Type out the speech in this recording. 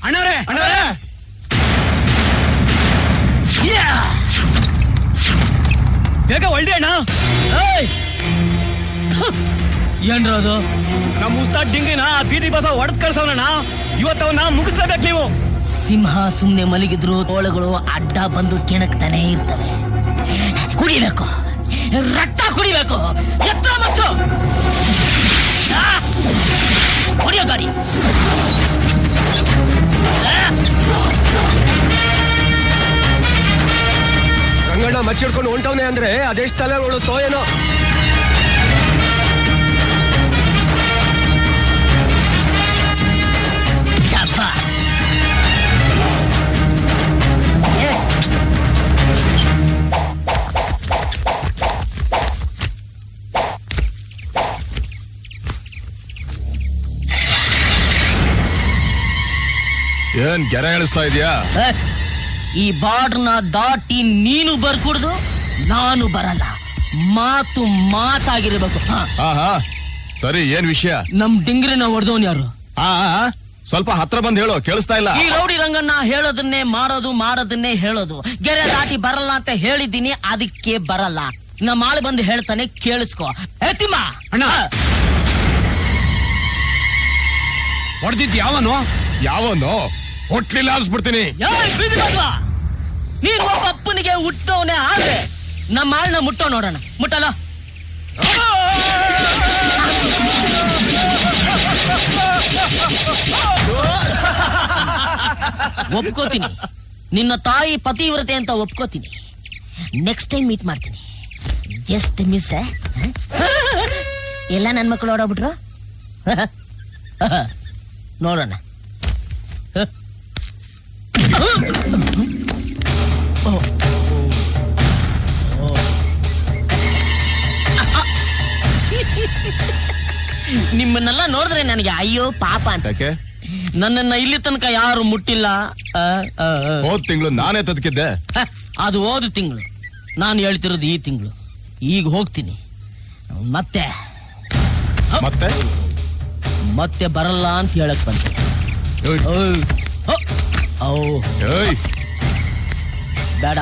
ಅಣ್ಣಾರೆ ಬೇಗ ಒಳ್ಳೆ ಅಣ್ಣ. ಏನ್ರ ಅದು? ನಮ್ಮ ಉಸ್ತಾದ್ ಡಿಂಗಿನ ಬೀದಿ ಬಸ ಹೊಡೆದ್ ಕಳ್ಸವನಣ್ಣ. ಇವತ್ತವನ್ನ ಮುಗಿಸ್ಲೇಬೇಕು ನೀವು. ಸಿಂಹ ಸುಮ್ನೆ ಮಲಗಿದ್ರು ತೋಳುಗಳು ಅಡ್ಡ ಬಂದು ಕೆಣಕ್ತಾನೆ ಇರ್ತವೆ. ಕುಡಿಬೇಕು, ರಕ್ತ ಕುಡಿಬೇಕು. ಎತ್ತ ಮತ್ತು ಕುಡಿಯೋ ಗಾಡಿ. ರಂಗಣ್ಣ ಮಚ್ಚಿಡ್ಕೊಂಡು ಹೊಂಟವನೆ ಅಂದ್ರೆ ಅದೆಷ್ಟು ತಲೆ ನೋಡುತ್ತೋ ಏನೋ. ಏನ್ ಗೆರೆ ಎಳಿಸ್ತಾ ಇದೀಯಾ? ಈ ಬಾರ್ಡ್ನ ದಾಟಿ ನೀನು ಬರ್ಕೂಡ್ದು, ನಾನು ಬರಲ್ಲ. ಮಾತು ಮಾತಾಗಿರ್ಬೇಕು. ಸರಿ, ಏನ್ ವಿಷಯ? ನಮ್ ಡಿಂಗ್ರಿನ ಹೊಡೆದವನ್ ಯಾರು? ಸ್ವಲ್ಪ ಹತ್ರ ಬಂದ್ ಹೇಳು, ಕೇಳಿಸ್ತಾ ಇಲ್ಲ. ಈ ರೌಡಿ ರಂಗಣ್ಣ ಹೇಳೋದನ್ನೇ ಮಾಡೋದು, ಮಾಡೋದನ್ನೇ ಹೇಳೋದು. ಗೆರೆ ದಾಟಿ ಬರಲ್ಲ ಅಂತ ಹೇಳಿದ್ದೀನಿ, ಅದಕ್ಕೆ ಬರಲ್ಲ. ನಮ್ಮ ಆಳು ಬಂದು ಹೇಳ್ತಾನೆ, ಕೇಳಿಸ್ಕೊ. ತಿಮ್ಮ ಅಣ್ಣ, ಹೊಡೆದಿದ್ ಯಾವನು ಹೊಟ್ಲಿಲ್ಲ ಅನ್ಸ್ಬಿಡ್ತೀನಿ. ನೀನ್ ಒಬ್ಬ ಅಪ್ಪನಿಗೆ ಹುಟ್ಟವನೇ ಆದ್ರೆ ನಮ್ಮ ಆಳ್ನ ಮುಟ್ಟೋ ನೋಡೋಣ. ಮುಟ್ಟಲ್ಲ? ಒಪ್ಕೋತೀನಿ, ನಿನ್ನ ತಾಯಿ ಪತಿವ್ರತೆ ಅಂತ ಒಪ್ಕೋತೀನಿ. ನೆಕ್ಸ್ಟ್ ಟೈಮ್ ಮೀಟ್ ಮಾಡ್ತೀನಿ. Just miss. ಎಲ್ಲ ನನ್ ಮಕ್ಕಳು ಓಡೋಗ್ಬಿಟ್ರು. ನೋಡೋಣ. ನಿಮ್ಮನ್ನೆಲ್ಲ ನೋಡಿದ್ರೆ ನನಗೆ ಅಯ್ಯೋ ಪಾಪ ಅಂತ. ನನ್ನನ್ನ ಇಲ್ಲಿ ತನಕ ಯಾರು ಮುಟ್ಟಿಲ್ಲ. ಹೋದ್ ತಿಂಗಳು ನಾನೇ ತದಕಿದ್ದೆ. ಅದು ಹೋದ ತಿಂಗಳು. ನಾನು ಹೇಳ್ತಿರೋದು ಈ ತಿಂಗಳು. ಈಗ ಹೋಗ್ತೀನಿ. ಮತ್ತೆ ಮತ್ತೆ ಮತ್ತೆ ಬರಲ್ಲ ಅಂತ ಹೇಳಕ್ ಬಂದೆ. ಬೇಡ.